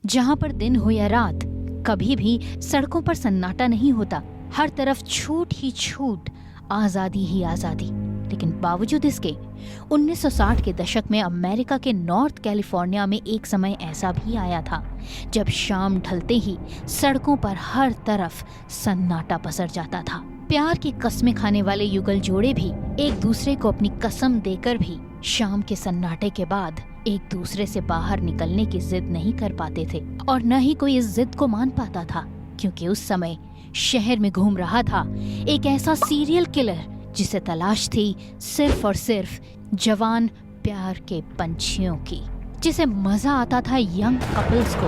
जहाँ पर दिन हो या रात कभी भी सड़कों पर सन्नाटा नहीं होता। हर तरफ छूट ही छूट, आजादी ही आजादी। लेकिन बावजूद इसके 1960 के दशक में अमेरिका के नॉर्थ कैलिफोर्निया में एक समय ऐसा भी आया था जब शाम ढलते ही सड़कों पर हर तरफ सन्नाटा पसर जाता था। प्यार की कस्में खाने वाले युगल जोड़े भी एक दूसरे को अपनी कसम देकर भी शाम के सन्नाटे के बाद एक दूसरे से बाहर निकलने की जिद नहीं कर पाते थे, और न ही कोई इस जिद को मान पाता था, क्योंकि उस समय शहर में घूम रहा था एक ऐसा सीरियल किलर जिसे तलाश थी सिर्फ और सिर्फ जवान प्यार के पंछियों की, जिसे मजा आता था यंग कपल्स को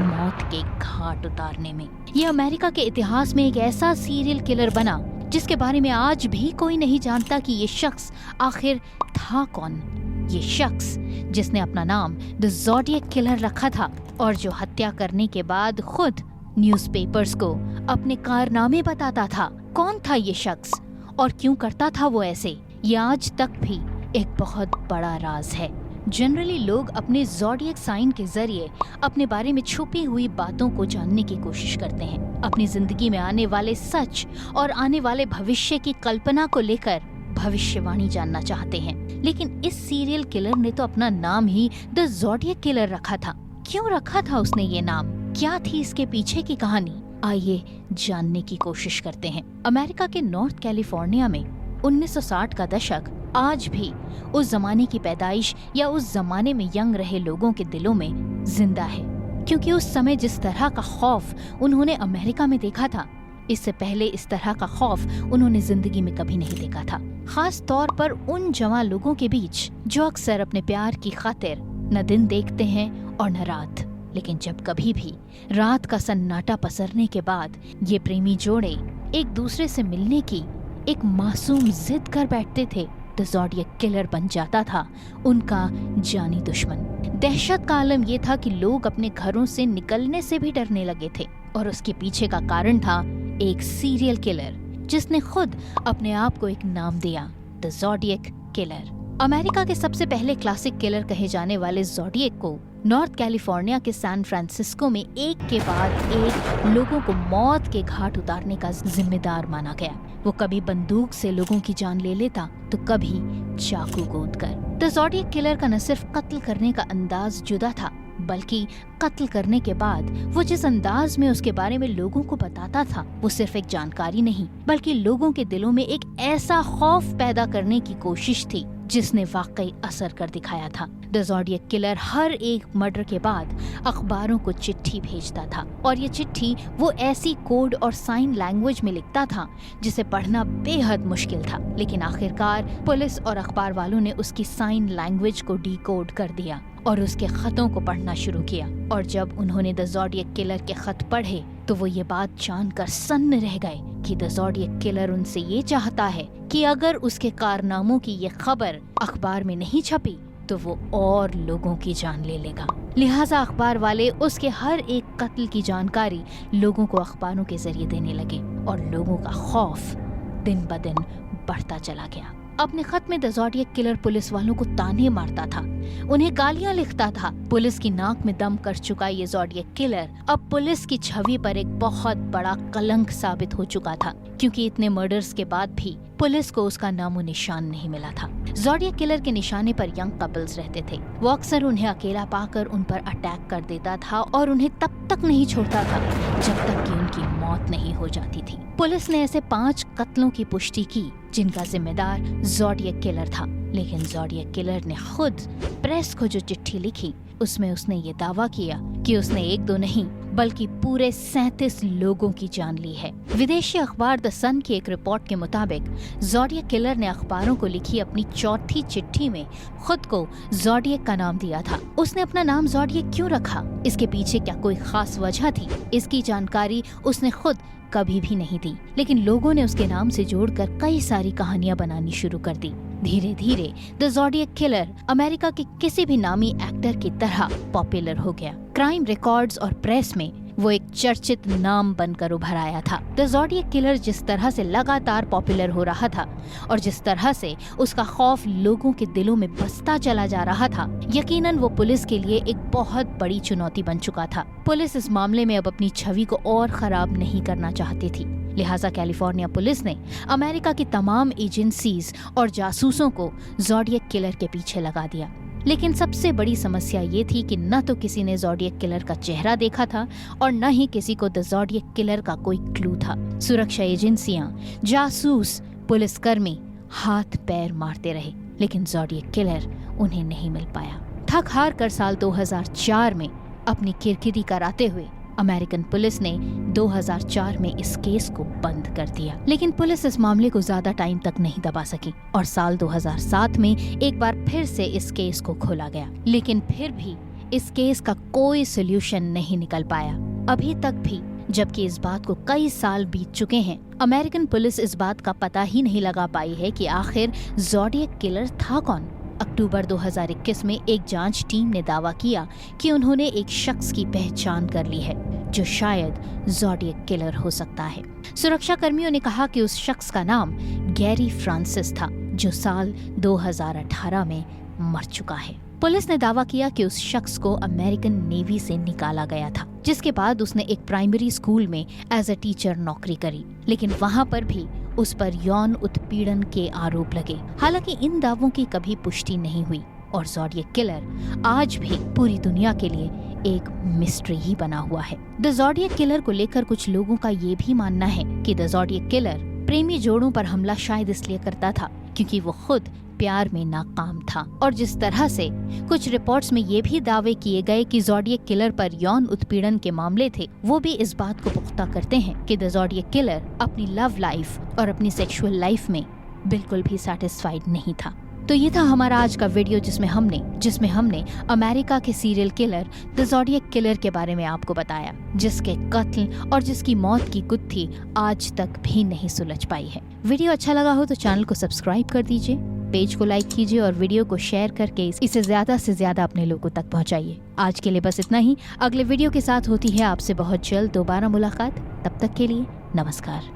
मौत के घाट उतारने में। ये अमेरिका के इतिहास में एक ऐसा सीरियल किलर बना जिसके बारे में आज भी कोई नहीं जानता कि ये शख्स आखिर था कौन। ये शख्स जिसने अपना नाम द ज़ोडिएक किलर रखा था और जो हत्या करने के बाद खुद न्यूज़पेपर्स को अपने कारनामे बताता था। कौन था ये शख्स और क्यों करता था वो ऐसे, ये आज तक भी एक बहुत बड़ा राज है। जनरली लोग अपने ज़ोडिएक साइन के जरिए अपने बारे में छुपी हुई बातों को जानने की कोशिश करते हैं, अपनी जिंदगी में आने वाले सच और आने वाले भविष्य की कल्पना को लेकर भविष्यवाणी जानना चाहते हैं। लेकिन इस सीरियल किलर ने तो अपना नाम ही द ज़ोडिएक किलर रखा था। क्यों रखा था उसने ये नाम, क्या थी इसके पीछे की कहानी, आइए जानने की कोशिश करते हैं। अमेरिका के नॉर्थ कैलिफोर्निया में 1960 का दशक आज भी उस जमाने की पैदाइश या उस जमाने में यंग रहे लोगों के दिलों में जिंदा है, क्योंकि उस समय जिस तरह का खौफ उन्होंने अमेरिका में देखा था, इससे पहले इस तरह का खौफ उन्होंने जिंदगी में कभी नहीं देखा था। खास तौर पर उन जवान लोगों के बीच जो अक्सर अपने प्यार की खातिर न दिन देखते हैं और न रात। लेकिन जब कभी भी रात का सन्नाटा पसरने के बाद ये प्रेमी जोड़े एक दूसरे से मिलने की एक मासूम जिद कर बैठते थे, द ज़ोडिएक किलर बन जाता था उनका जानी दुश्मन। दहशत का आलम ये था कि लोग अपने घरों से निकलने से भी डरने लगे थे, और उसके पीछे का कारण था एक सीरियल किलर जिसने खुद अपने आप को एक नाम दिया, द ज़ोडिएक किलर। अमेरिका के सबसे पहले क्लासिक किलर कहे जाने वाले ज़ोडिएक को नॉर्थ कैलिफोर्निया के सैन फ्रांसिस्को में एक के बाद एक लोगों को मौत के घाट उतारने का जिम्मेदार माना गया। वो कभी बंदूक से लोगों की जान ले लेता तो कभी चाकू गोदकर। द ज़ोडिएक किलर का न सिर्फ कत्ल करने का अंदाज जुदा था, बल्कि कत्ल करने के बाद वो जिस अंदाज में उसके बारे में लोगों को बताता था, वो सिर्फ एक जानकारी नहीं बल्कि लोगों के दिलों में एक ऐसा खौफ पैदा करने की कोशिश थी जिसने वाकई असर कर दिखाया था। द ज़ोडिएक किलर हर एक मर्डर के बाद अखबारों को चिट्ठी भेजता था, और ये चिट्ठी वो ऐसी कोड और साइन लैंग्वेज में लिखता था जिसे पढ़ना बेहद मुश्किल था। लेकिन आखिरकार पुलिस और अखबार वालों ने उसकी साइन लैंग्वेज को डिकोड कर दिया और उसके खतों को पढ़ना शुरू किया। और जब उन्होंने द ज़ोडिएक किलर के खत पढ़े तो वो ये बात जानकर सन्न रह गए कि द ज़ोडिएक किलर उनसे ये चाहता है कि अगर उसके कारनामों की ये खबर अखबार में नहीं छपी तो वो और लोगों की जान ले लेगा। लिहाजा अखबार वाले उसके हर एक कत्ल की जानकारी लोगों को अखबारों के जरिए देने लगे, और लोगों का खौफ दिन ब दिन बढ़ता चला गया। अपने खत में द ज़ोडिएक किलर पुलिस वालों को ताने मारता था, उन्हें गालियां लिखता था। पुलिस की नाक में दम कर चुका ये ज़ोडिएक किलर अब पुलिस की छवि पर एक बहुत बड़ा कलंक साबित हो चुका था, क्योंकि इतने मर्डर्स के बाद भी पुलिस को उसका नामो निशान नहीं मिला था। ज़ोडिएक किलर के निशाने पर यंग कपल्स रहते थे। वो अक्सर उन्हें अकेला पाकर उन पर अटैक कर देता था और उन्हें तब तक नहीं छोड़ता था जब तक कि उनकी मौत नहीं हो जाती थी। पुलिस ने ऐसे 5 कत्लों की पुष्टि की जिनका जिम्मेदार ज़ोडिएक किलर था, लेकिन ज़ोडिएक किलर ने खुद प्रेस को जो चिट्ठी लिखी उसमें उसने ये दावा किया कि उसने 1-2 नहीं बल्कि पूरे 37 लोगों की जान ली है। विदेशी अखबार द सन की एक रिपोर्ट के मुताबिक ज़ोडिएक किलर ने अखबारों को लिखी अपनी चौथी चिट्ठी में खुद को ज़ोडिएक का नाम दिया था। उसने अपना नाम ज़ोडिएक क्यों रखा, इसके पीछे क्या कोई खास वजह थी, इसकी जानकारी उसने खुद कभी भी नहीं दी, लेकिन लोगों ने उसके नाम से जोड़कर कई सारी कहानियां बनानी शुरू कर दी। धीरे धीरे द ज़ोडिएक किलर अमेरिका के किसी भी नामी एक्टर की तरह पॉपुलर हो गया। क्राइम रिकॉर्ड्स और प्रेस में वो एक चर्चित नाम बनकर उभर आया था। द ज़ोडिएक किलर जिस तरह से लगातार पॉपुलर हो रहा था और जिस तरह से उसका खौफ लोगों के दिलों में बसता चला जा रहा था, यकीनन वो पुलिस के लिए एक बहुत बड़ी चुनौती बन चुका था। पुलिस इस मामले में अब अपनी छवि को और खराब नहीं करना चाहती थी, लिहाजा कैलिफोर्निया पुलिस ने अमेरिका की तमाम एजेंसीज और जासूसों को ज़ोडिएक किलर के पीछे लगा दिया। लेकिन सबसे बड़ी समस्या ये थी कि न तो किसी ने ज़ोडिएक किलर का चेहरा देखा था और न ही किसी को द ज़ोडिएक किलर का कोई क्लू था। सुरक्षा एजेंसियां, जासूस, पुलिसकर्मी हाथ पैर मारते रहे, लेकिन ज़ोडिएक किलर उन्हें नहीं मिल पाया। थक हार कर साल 2004 में अपनी किरकिरी कराते हुए अमेरिकन पुलिस ने 2004 में इस केस को बंद कर दिया। लेकिन पुलिस इस मामले को ज्यादा टाइम तक नहीं दबा सकी और साल 2007 में एक बार फिर से इस केस को खोला गया। लेकिन फिर भी इस केस का कोई सोल्यूशन नहीं निकल पाया अभी तक भी, जबकि इस बात को कई साल बीत चुके हैं। अमेरिकन पुलिस इस बात का पता ही नहीं लगा पाई है कि आखिर ज़ोडिएक किलर था कौन। अक्टूबर 2021 में एक जांच टीम ने दावा किया कि उन्होंने एक शख्स की पहचान कर ली है जो शायद ज़ोडिएक किलर हो सकता है। सुरक्षा कर्मियों ने कहा कि उस शख्स का नाम गैरी फ्रांसिस था, जो साल 2018 में मर चुका है। पुलिस ने दावा किया कि उस शख्स को अमेरिकन नेवी से निकाला गया था, जिसके बाद उसने एक प्राइमरी स्कूल में एज अ टीचर नौकरी करी, लेकिन वहाँ पर भी उस पर यौन उत्पीड़न के आरोप लगे। हालांकि इन दावों की कभी पुष्टि नहीं हुई और ज़ोडिएक किलर आज भी पूरी दुनिया के लिए एक मिस्ट्री ही बना हुआ है। द ज़ोडिएक किलर को लेकर कुछ लोगों का ये भी मानना है कि द ज़ोडिएक किलर प्रेमी जोड़ों पर हमला शायद इसलिए करता था क्योंकि वो खुद प्यार में नाकाम था। और जिस तरह से कुछ रिपोर्ट्स में ये भी दावे किए गए कि ज़ोडिएक किलर पर यौन उत्पीड़न के मामले थे, वो भी इस बात को पुख्ता करते हैं कि द ज़ोडिएक किलर अपनी लव लाइफ और अपनी सेक्सुअल लाइफ में बिल्कुल भी सैटिस्फाइड नहीं था। तो ये था हमारा आज का वीडियो जिसमें हमने अमेरिका के serial killer the zodiac killer के बारे में आपको बताया, जिसके कत्ल और जिसकी मौत की गुत्थी आज तक भी नहीं सुलझ पाई है। वीडियो अच्छा लगा हो तो चैनल को सब्सक्राइब कर दीजिए, पेज को लाइक कीजिए और वीडियो को शेयर करके इसे ज्यादा से ज्यादा अपने लोगों तक पहुंचाइए। आज के लिए बस इतना ही। अगले वीडियो के साथ होती है आपसे बहुत जल्द दोबारा मुलाकात। तब तक के लिए नमस्कार।